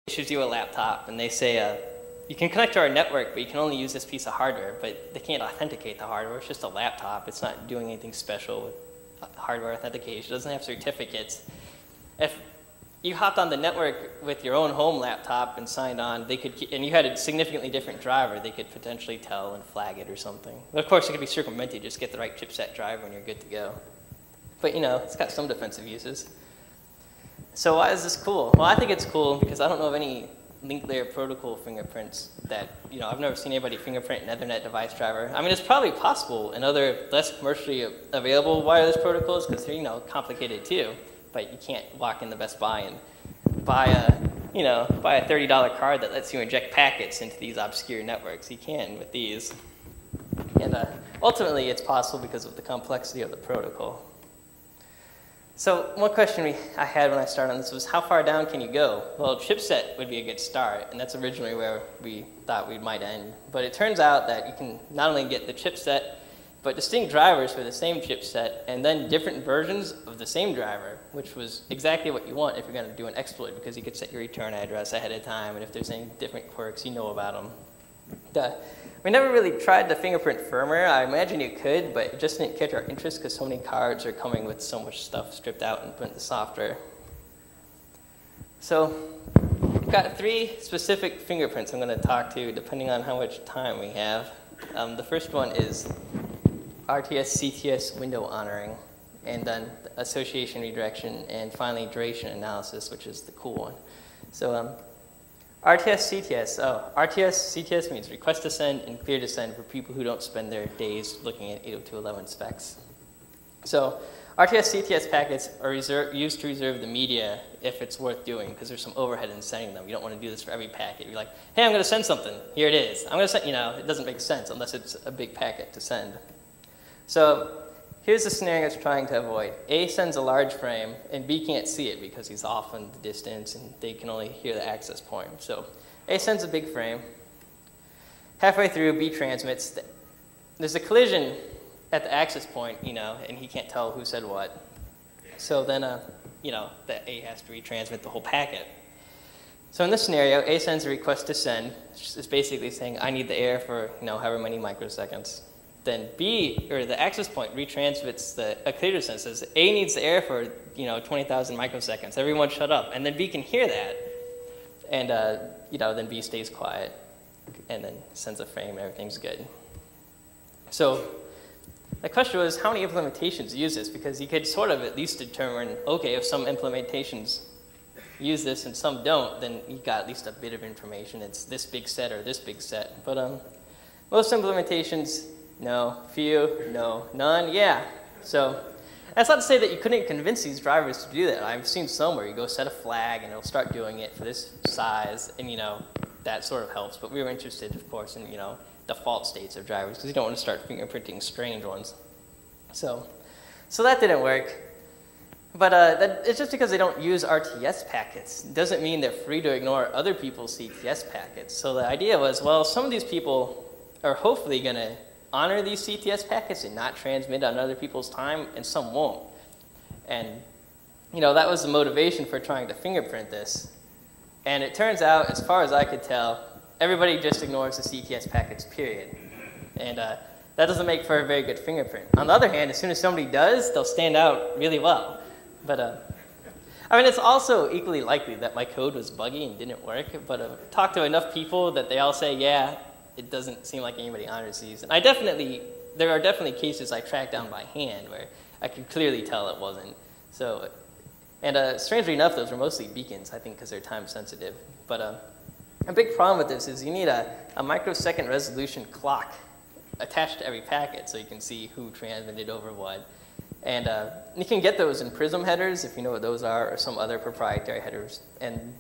issues you a laptop and they say, you can connect to our network, but you can only use this piece of hardware, but they can't authenticate the hardware. It's just a laptop. It's not doing anything special with hardware authentication. It doesn't have certificates. If you hopped on the network with your own home laptop and signed on, they could, and you had a significantly different driver, they could potentially tell and flag it or something. But of course, it could be circumvented. Just get the right chipset driver and you're good to go. But you know, it's got some defensive uses. So why is this cool? Well, I think it's cool because I don't know of any link layer protocol fingerprints that, you know, I've never seen anybody fingerprint an Ethernet device driver. I mean, it's probably possible in other less commercially available wireless protocols because they're, you know, complicated too. But you can't walk in the Best Buy and buy a $30 card that lets you inject packets into these obscure networks. You can with these. And ultimately, it's possible because of the complexity of the protocol. So one question I had when I started on this was, how far down can you go? Well, chipset would be a good start, and that's originally where we thought we might end. But it turns out that you can not only get the chipset, but distinct drivers for the same chipset, and then different versions of the same driver, which was exactly what you want if you're going to do an exploit, because you could set your return address ahead of time, and if there's any different quirks, you know about them. We never really tried to fingerprint firmware. I imagine you could, but it just didn't catch our interest because so many cards are coming with so much stuff stripped out and put in the software. So we've got 3 specific fingerprints I'm going to talk to depending on how much time we have. The first one is RTS-CTS window honoring, and then association redirection, and finally duration analysis, which is the cool one. So RTS-CTS. RTS-CTS means request to send and clear to send for people who don't spend their days looking at 802.11 specs. So RTS-CTS packets are used to reserve the media if it's worth doing, because there's some overhead in sending them. You don't want to do this for every packet. You're like, hey, I'm going to send something. Here it is. I'm going to send, you know, it doesn't make sense unless it's a big packet to send. So here's the scenario it's trying to avoid. A sends a large frame, and B can't see it because he's off in the distance, and they can only hear the access point. So A sends a big frame. Halfway through, B transmits. There's a collision at the access point, you know, and he can't tell who said what. So then, you know, the A has to retransmit the whole packet. So in this scenario, A sends a request to send. It's basically saying, I need the air for, you know, however many microseconds. Then B, or the access point, retransmits a clear to send. Says A needs the air for, you know, 20,000 microseconds. Everyone shut up. And then B can hear that. And, you know, then B stays quiet and then sends a frame and everything's good. So the question was, how many implementations use this? Because you could sort of at least determine, okay, if some implementations use this and some don't, then you got at least a bit of information. It's this big set or this big set. But most implementations, no. Few, no. None, yeah. So that's not to say that you couldn't convince these drivers to do that. I've seen some where you go set a flag and it'll start doing it for this size, and you know, that sort of helps. But we were interested, of course, in, you know, default states of drivers because you don't want to start fingerprinting strange ones. So that didn't work. But it's just because they don't use RTS packets. It doesn't mean they're free to ignore other people's CTS packets. So the idea was, well, some of these people are hopefully going to honor these CTS packets and not transmit on other people's time, and some won't. And you know, that was the motivation for trying to fingerprint this. And it turns out, as far as I could tell, everybody just ignores the CTS packets, period. And that doesn't make for a very good fingerprint. On the other hand, as soon as somebody does, they'll stand out really well. But I mean, it's also equally likely that my code was buggy and didn't work, but I've talked to enough people that they all say, yeah, it doesn't seem like anybody honors these. And there are definitely cases I tracked down by hand where I could clearly tell it wasn't. So, and strangely enough, those were mostly beacons, I think, because they're time sensitive. But a big problem with this is you need a microsecond resolution clock attached to every packet so you can see who transmitted over what. And you can get those in Prism headers, if you know what those are, or some other proprietary headers. And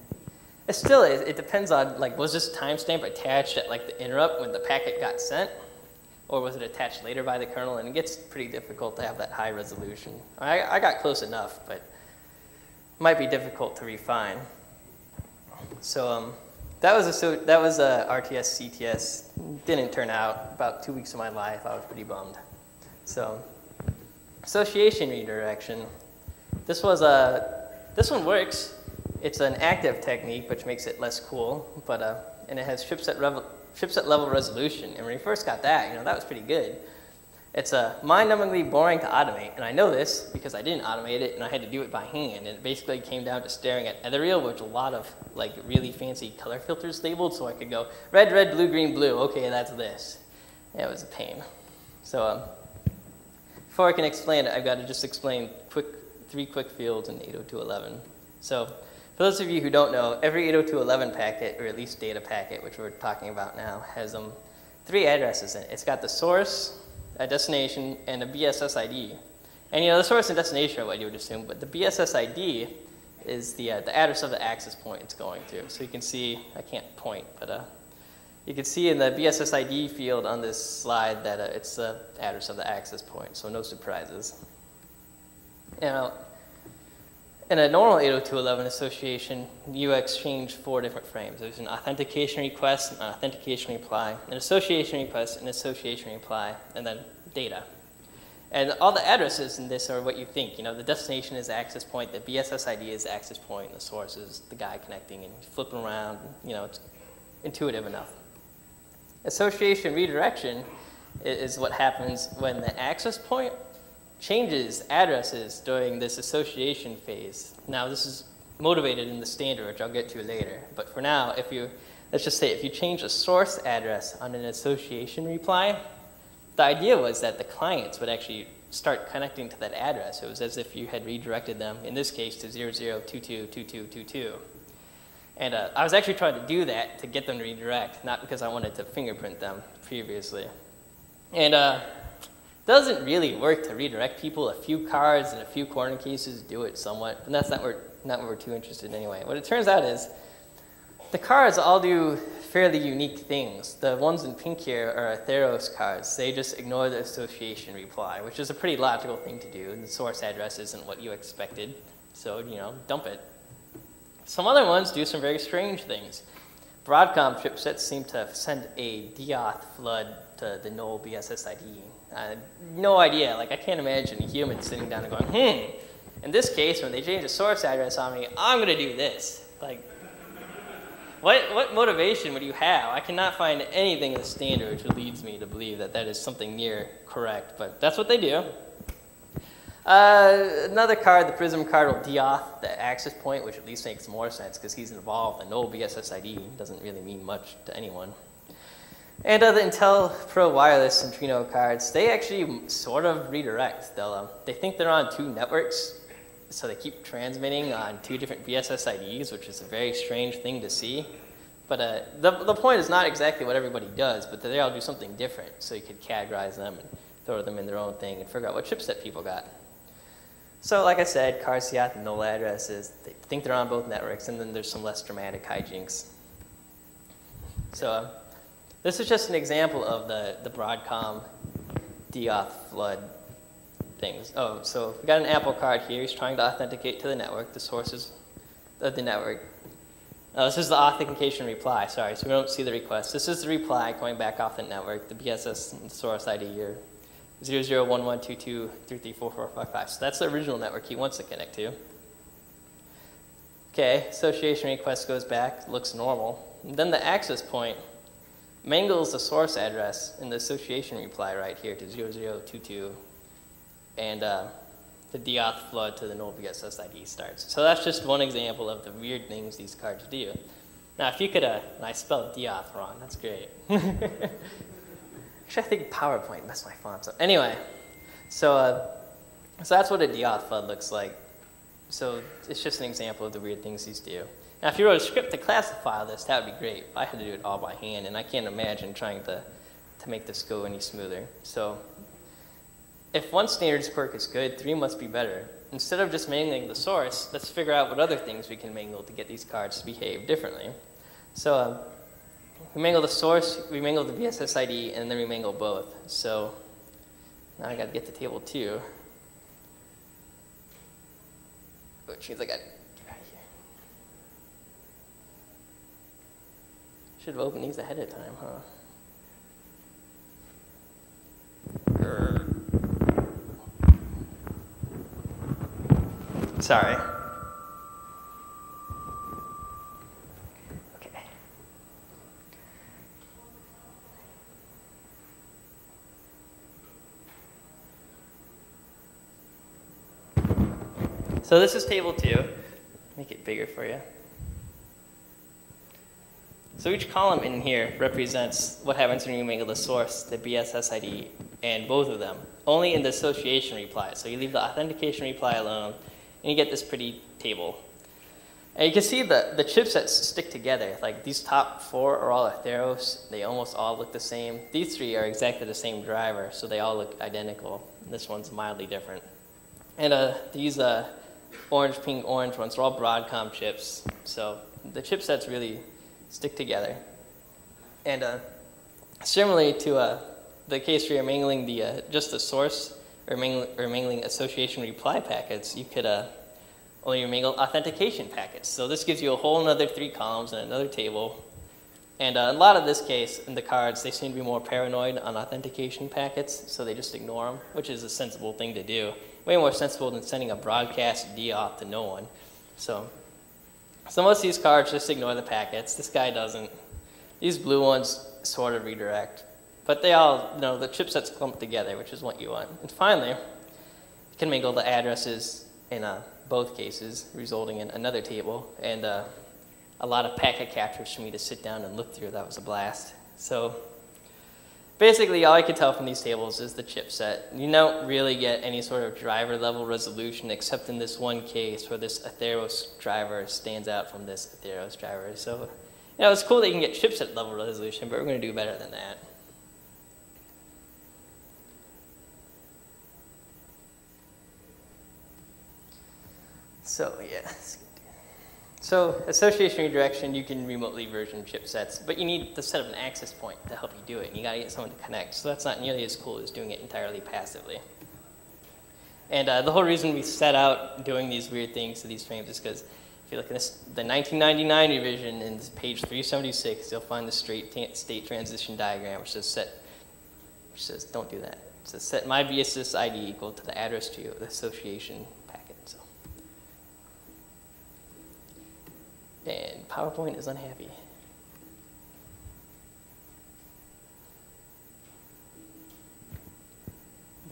it depends on, like, was this timestamp attached at, like, the interrupt when the packet got sent? Or was it attached later by the kernel? And it gets pretty difficult to have that high resolution. I got close enough, but it might be difficult to refine. So that was RTS CTS. Didn't turn out. About 2 weeks of my life, I was pretty bummed. So association redirection. This one works. It's an active technique, which makes it less cool, but and it has chipset level resolution. And when we first got that, that was pretty good. It's mind-numbingly boring to automate, and I know this because I didn't automate it, and I had to do it by hand. And it basically came down to staring at Ethereal, which a lot of like really fancy color filters labeled, so I could go red, red, blue, green, blue. Okay, that's this. Yeah, it was a pain. So before I can explain it, I've got to just explain three quick fields in 802.11. So for those of you who don't know, every 802.11 packet, or at least data packet, which we're talking about now, has 3 addresses in it. It's got the source, a destination, and a BSS ID. And the source and destination are what you would assume, but the BSS ID is the address of the access point it's going to. So you can see, I can't point, but you can see in the BSS ID field on this slide that it's the address of the access point, so no surprises. In a normal 802.11 association, you exchange 4 different frames. There's an authentication request, an authentication reply, an association request, an association reply, and then data. And all the addresses in this are what you think. The destination is the access point, the BSS ID is the access point, and the source is the guy connecting, and you flip them around. It's intuitive enough. Association redirection is what happens when the access point changes addresses during this association phase. Now, this is motivated in the standard, which I'll get to later. But for now, let's just say if you change a source address on an association reply, the idea was that the clients would actually start connecting to that address. It was as if you had redirected them, in this case, to 00222222. And I was actually trying to do that to get them to redirect, not because I wanted to fingerprint them previously. And doesn't really work to redirect people. A few cards and a few corner cases do it somewhat, but that's not what we're too interested in anyway. What it turns out is the cards all do fairly unique things. The ones in pink here are Theros cards. They just ignore the association reply, which is a pretty logical thing to do. The source address isn't what you expected, so dump it. Some other ones do some very strange things. Broadcom chipsets seem to send a deauth flood to the null BSS ID. No idea. I can't imagine a human sitting down and going, in this case, when they change the source address on me, I'm going to do this. What motivation would you have? I cannot find anything in the standard which leads me to believe that that is something near correct, but that's what they do. Another card, the Prism card, will deauth the access point, which at least makes more sense because he's involved. The null BSS ID doesn't really mean much to anyone. And the Intel Pro Wireless Centrino cards, they actually sort of redirect. They think they're on 2 networks, so they keep transmitting on 2 different BSS IDs, which is a very strange thing to see. But the point is not exactly what everybody does, but they all do something different, so you could categorize them and throw them in their own thing and figure out what chipset people got. So like I said, cards see out the null addresses. They think they're on both networks, and then there's some less dramatic hijinks. So this is just an example of the Broadcom deauth flood things. Oh, so we got an Apple card here. He's trying to authenticate to the network, the sources of the network. This is the authentication reply, sorry, so we don't see the request. This is the reply going back off the network, the BSS and source ID here, 001122334455. So that's the original network he wants to connect to. Okay, association request goes back, looks normal. And then the access point mangles the source address in the association reply right here to 0022, and the deauth flood to the null BSS ID starts. So that's just one example of the weird things these cards do. Now, if you could, I spelled deauth wrong, that's great. Actually, I think PowerPoint messed my fonts up. Anyway, so that's what a deauth flood looks like. So it's just an example of the weird things these do. Now, if you wrote a script to classify this, that would be great. I had to do it all by hand, and I can't imagine trying to make this go any smoother. So if one standards quirk is good, 3 must be better. Instead of just mangling the source, let's figure out what other things we can mangle to get these cards to behave differently. So we mangle the source, we mangle the BSS ID, and then we mangle both. So now I got to get to table 2, which means I got to get out of here. Should have opened these ahead of time, huh? Sorry. So this is table 2. Make it bigger for you. So each column in here represents what happens when you mingle the source, the BSS ID, and both of them, only in the association reply. So you leave the authentication reply alone, and you get this pretty table. And you can see the chipsets stick together. Like these top 4 are all Atheros. They almost all look the same. These 3 are exactly the same driver, so they all look identical. This one's mildly different. And these orange, pink, orange ones are all Broadcom chips. So the chipsets really stick together. And similarly to the case where you're mingling just the source or mingling association reply packets, you could only mingle authentication packets. So this gives you a whole another 3 columns and another table. And a lot of this case in the cards, they seem to be more paranoid on authentication packets, so they just ignore them, which is a sensible thing to do. Way more sensible than sending a broadcast DAuth to no one. So most of these cards just ignore the packets. This guy doesn't. These blue ones sort of redirect. But they all, the chipsets clump together, which is what you want. And finally, you can mingle the addresses in both cases, resulting in another table, and a lot of packet captures for me to sit down and look through. That was a blast. So basically, all I could tell from these tables is the chipset. You don't really get any sort of driver level resolution except in this one case where this Atheros driver stands out from this Atheros driver. So, it's cool that you can get chipset level resolution, but we're going to do better than that. So, yeah. So, association redirection, you can remotely version chipsets, but you need to set up an access point to help you do it, and you got to get someone to connect. So that's not nearly as cool as doing it entirely passively. And the whole reason we set out doing these weird things to these frames is because if you look at the 1999 revision in page 376, you'll find the state transition diagram, which says don't do that. It says set my BSS ID equal to the address to the association packet. So. And PowerPoint is unhappy.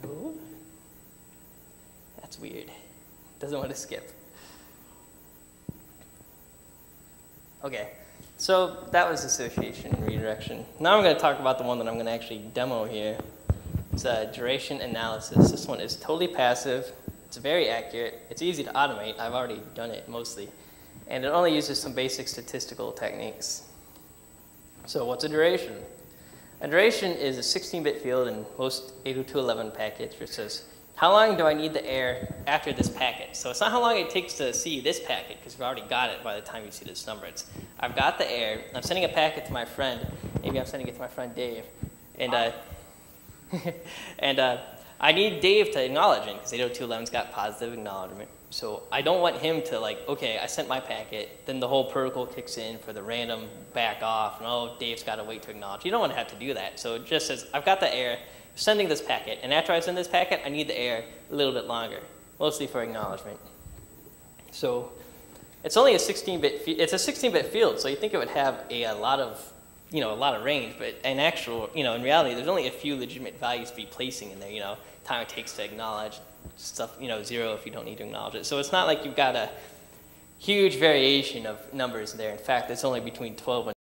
No. That's weird. Doesn't want to skip. Okay, so that was association and redirection. Now I'm going to talk about the one that I'm going to actually demo here. It's a duration analysis. This one is totally passive. It's very accurate. It's easy to automate. I've already done it mostly. And it only uses some basic statistical techniques. So what's a duration? A duration is a 16-bit field in most 802.11 packets, which says, how long do I need the air after this packet? So it's not how long it takes to see this packet, because we've already got it by the time you see this number. It's, I've got the air, I'm sending a packet to my friend, maybe I'm sending it to my friend Dave, and, I need Dave to acknowledge it, because 802.11's got positive acknowledgement. So I don't want him to okay, I sent my packet, then the whole protocol kicks in for the random back off, and oh, Dave's got to wait to acknowledge. You don't want to have to do that. So it just says, I've got the air, sending this packet, and after I send this packet, I need the air a little bit longer, mostly for acknowledgement. So it's only a 16-bit, it's a 16-bit field, so you think it would have a lot of, a lot of range, but in actual, in reality, there's only a few legitimate values to be placing in there, time it takes to acknowledge stuff, 0 if you don't need to acknowledge it. So it's not like you've got a huge variation of numbers there. In fact, it's only between 12 and